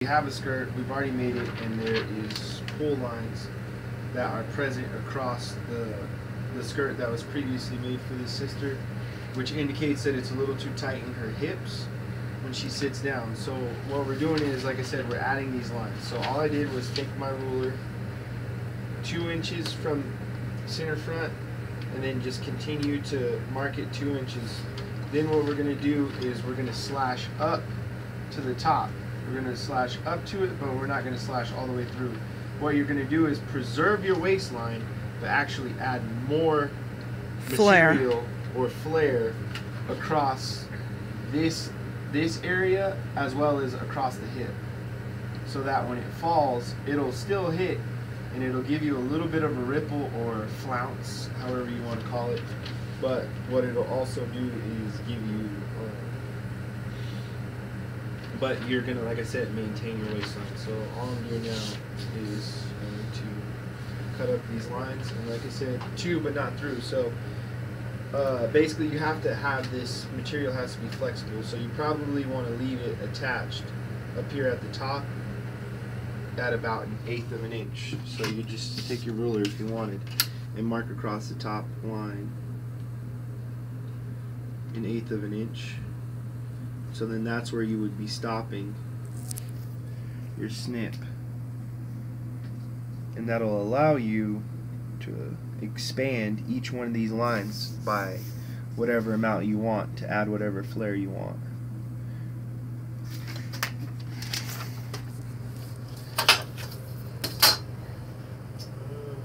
We have a skirt, we've already made it, and there is pull lines that are present across the skirt that was previously made for this sister, which indicates that it's a little too tight in her hips when she sits down. So what we're doing is, like I said, we're adding these lines. So all I did was take my ruler 2 inches from center front and then just continue to mark it 2 inches. Then what we're going to do is we're going to slash up to the top. We're going to slash up to it, but we're not going to slash all the way through. What you're going to do is preserve your waistline, but actually add more material or flare across this area as well as across the hip, so that when it falls, it'll still hit and it'll give you a little bit of a ripple or flounce, however you want to call it. But what it'll also do is give you but you're gonna, like I said, maintain your waistline. So all I'm doing now is going to cut up these lines, and like I said, to but not through. So basically you have to have this material has to be flexible, so you probably want to leave it attached up here at the top at about 1/8 of an inch. So you just take your ruler if you wanted and mark across the top line 1/8 of an inch. So then that's where you would be stopping your snip, and that'll allow you to expand each one of these lines by whatever amount you want to add whatever flare you want.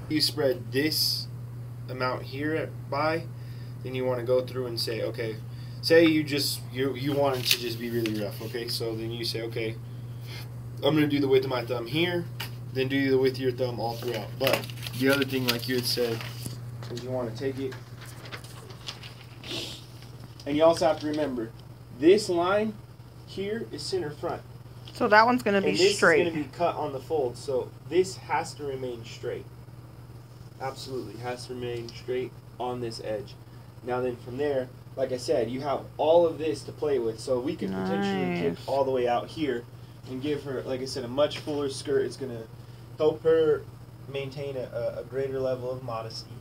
You spread this amount here by, then you want to go through and say, okay, say you want it to just be really rough, okay? So then you say, okay, I'm gonna do the width of my thumb here, then do the width of your thumb all throughout. But the other thing, like you had said, is you want to take it, and you also have to remember, this line here is center front. So that one's gonna be straight. This is gonna be cut on the fold, so this has to remain straight. Absolutely, has to remain straight on this edge. Now then, from there, like I said, you have all of this to play with, so we could potentially kick all the way out here and give her, like I said, a much fuller skirt. It's going to help her maintain a greater level of modesty.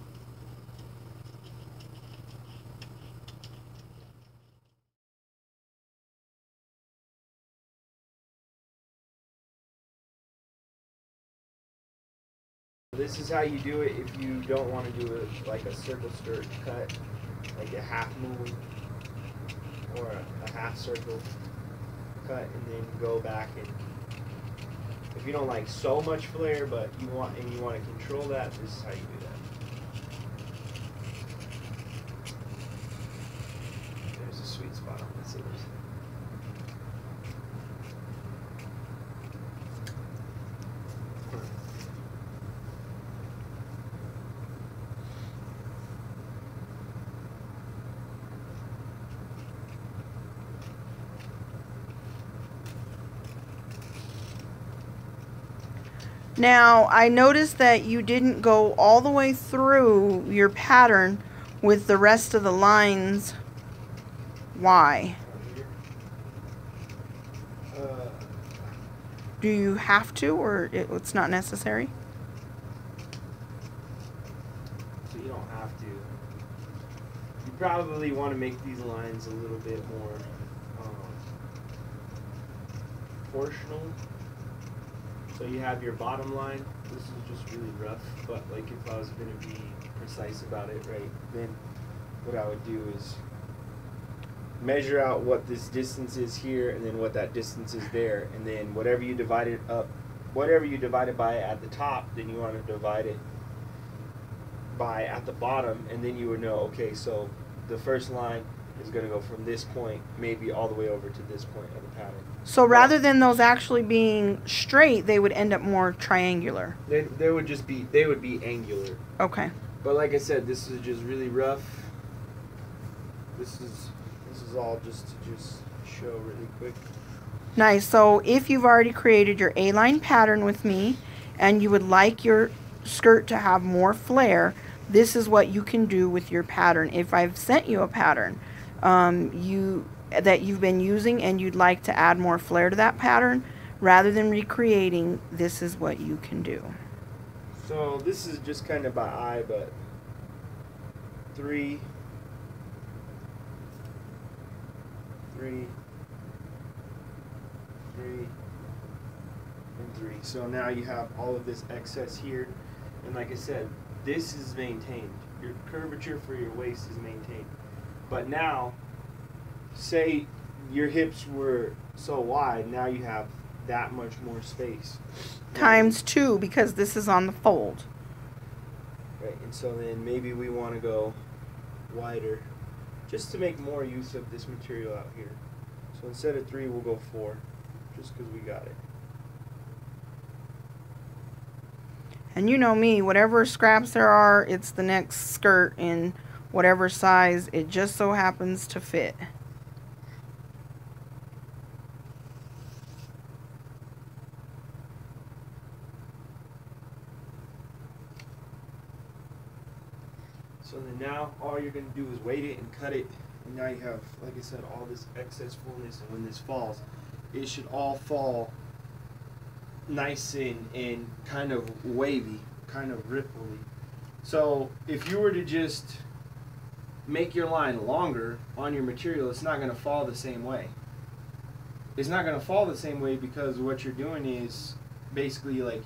This is how you do it if you don't want to do it like a circle skirt cut, like a half moon or a half circle cut, and then go back, and if you don't like so much flare but you want to control that, this is how you do that. There's a sweet spot on this other side. Now, I noticed that you didn't go all the way through your pattern with the rest of the lines. Why? Do you have to, or it's not necessary? So you don't have to. You probably want to make these lines a little bit more proportional. So you have your bottom line. This is just really rough, but like if I was going to be precise about it, right, then what I would do is measure out what this distance is here and then what that distance is there, and then whatever you divide it by at the top, then you want to divide it by at the bottom, and then you would know, okay, so the first line is going to go from this point maybe all the way over to this point of the pattern. So rather than those actually being straight, they would end up more triangular. They would be angular. Okay. But like I said, this is just really rough. This is all just to show really quick. Nice. So if you've already created your A-line pattern with me and you would like your skirt to have more flare, this is what you can do with your pattern. If I've sent you a pattern that you've been using and you'd like to add more flare to that pattern, Rather than recreating, this is what you can do. So this is just kind of by eye, but 3, 3, 3, and 3. So now you have all of this excess here, and like I said, this is maintained. Your curvature for your waist is maintained. But now, say your hips were so wide, now you have that much more space. Times 2, because this is on the fold. Right, and so then maybe we want to go wider just to make more use of this material out here. So instead of 3, we'll go 4, just because we got it. And you know me, whatever scraps there are, it's the next skirt in whatever size it just so happens to fit. So then now all you're going to do is weight it and cut it, and now you have, like I said, all this excess fullness, and when this falls, it should all fall nice and kind of wavy, kind of ripply. So if you were to just make your line longer on your material, it's not going to fall the same way. It's not going to fall the same way because what you're doing is basically like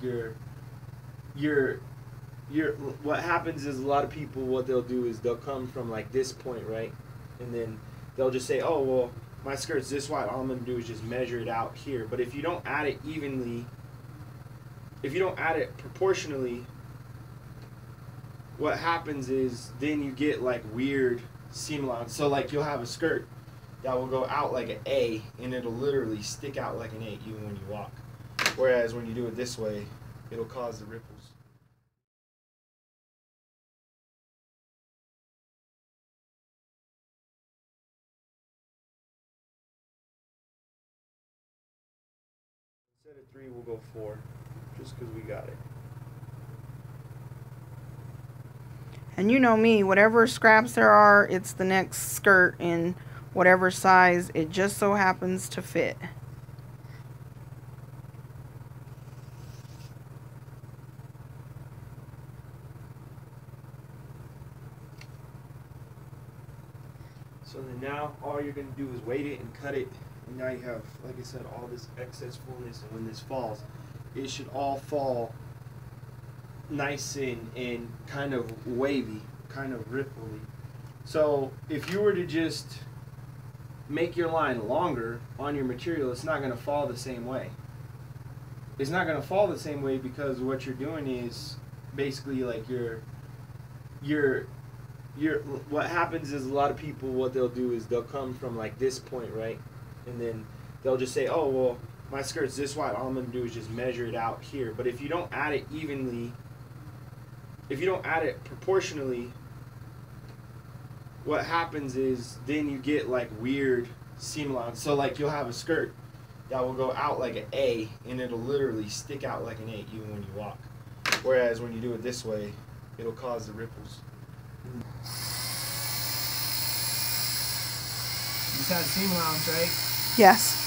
what happens is a lot of people, what they'll do is they'll come from like this point, right? And then they'll just say, oh, well, my skirt's this wide. All I'm going to do is just measure it out here. But if you don't add it evenly, if you don't add it proportionally, what happens is then you get like weird seam allowance. So like you'll have a skirt that will go out like an A, and it'll literally stick out like an A even when you walk. Whereas when you do it this way, it'll cause the ripples. Instead of 3, we'll go 4, just because we got it. And you know me, whatever scraps there are, it's the next skirt in whatever size it just so happens to fit. So then now all you're going to do is weight it and cut it, and now you have, like I said, all this excess fullness, and when this falls, it should all fall nice and kind of wavy, kind of ripply. So if you were to just make your line longer on your material, it's not going to fall the same way. It's not going to fall the same way because what you're doing is basically like what happens is a lot of people, what they'll do is they'll come from like this point, right? And then they'll just say, oh, well, my skirt's this wide. All I'm going to do is just measure it out here. But if you don't add it evenly, if you don't add it proportionally, what happens is then you get like weird seam allowance. So like you'll have a skirt that will go out like an A, and it'll literally stick out like an A even when you walk. Whereas when you do it this way, it'll cause the ripples. You just had seam allowance, right? Yes.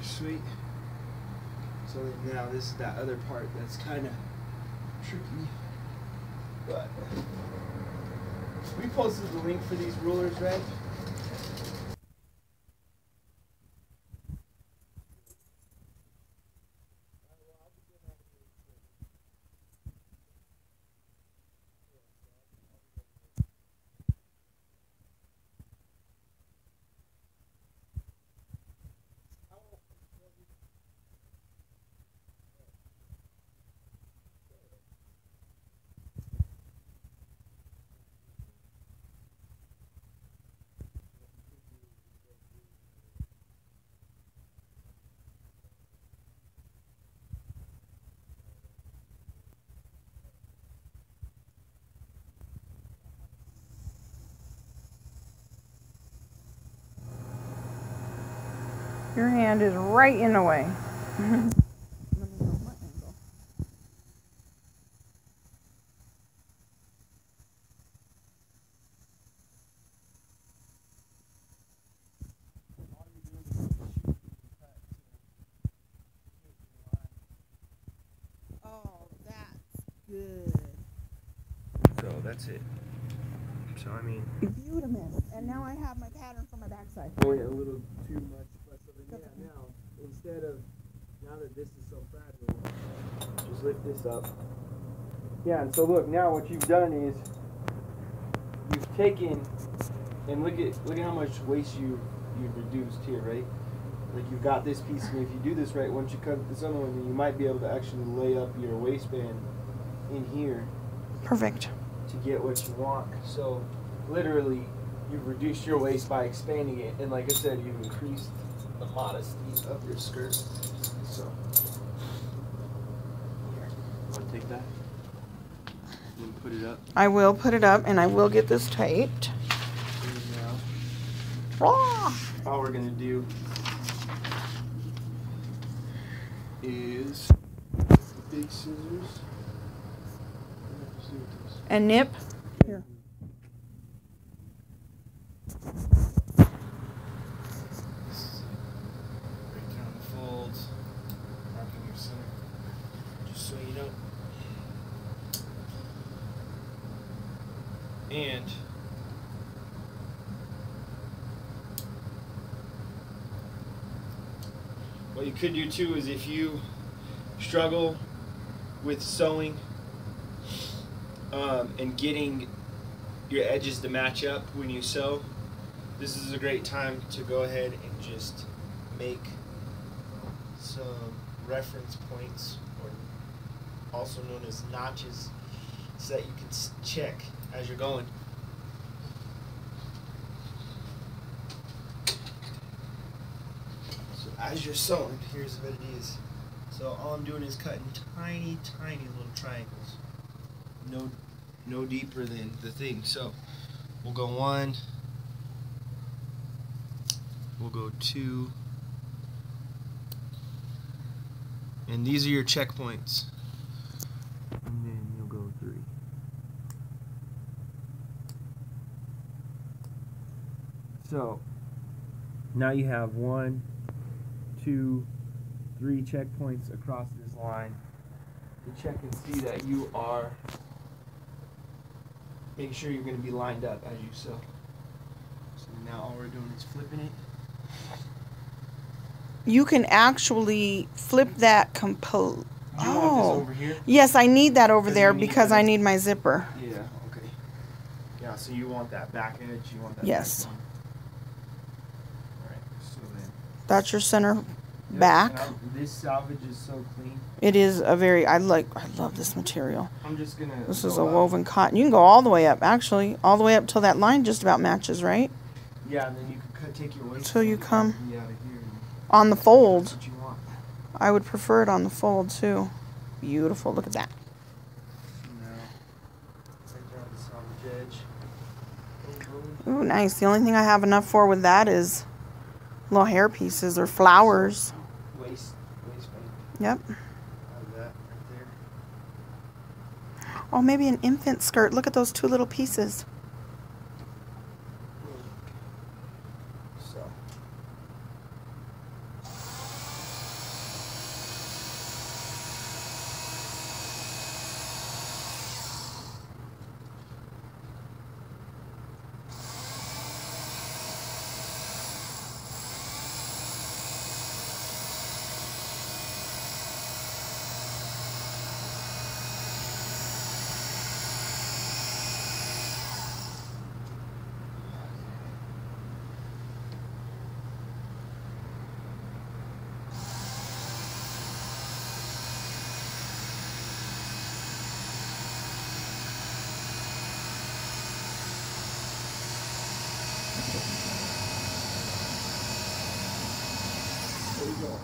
Sweet. So now this is that other part that's kind of tricky, but we posted the link for these rulers, right? Your hand is right in the way. Oh, that's good. So that's it. So I mean, Beautiful. And now I have my pattern for my backside. only a little too much less of a now. Instead of now that this is so fragile, just lift this up. Yeah, and so look, now what you've done is you've taken and look at how much waste you've reduced here, right? Like you've got this piece, and if you do this right, once you cut this other one, then you might be able to actually lay up your waistband in here. Perfect. To get what you want. So literally you've reduced your waist by expanding it, and like I said, you've increased the modesty of your skirt. So here, you want to take that and put it up? I will put it up, and I will get this taped. All we're gonna do is the big scissors and nip. Here. Break down the folds, marking your center, just so you know. And what you could do too is if you struggle with sewing and getting your edges to match up when you sew, this is a great time to go ahead and just make some reference points, or also known as notches, so that you can check as you're going. So as you're sewing, here's what it is. So all I'm doing is cutting tiny, tiny little triangles. No deeper than the thing. So we'll go 1, we'll go 2, and these are your checkpoints. And then you'll go 3. So now you have 1, 2, 3 checkpoints across this line to check and see that you are making sure you're going to be lined up as you sew. So now all we're doing is flipping it. You can actually flip that complete. Do you want this over here? Yes, I need that over there because I need my zipper. Yeah, okay. Yeah, so you want that back edge, you want that Yes. back one. Alright, so then. That's your center Yep, back. This salvage is so clean. It is a very, I love this material. I'm just gonna. This is a woven cotton. You can go all the way up, actually. All the way up till that line just about matches, right? Yeah, and then you can take your waist. Till you come out of here. on the fold. That's what you want. I would prefer it on the fold, too. Beautiful. Look at that. Now, right down the salvage edge. Ooh, nice. The only thing I have enough for with that is little hair pieces or flowers. Waistband. Yep. Have that right there. Oh, maybe an infant skirt. Look at those 2 little pieces. So. There you go.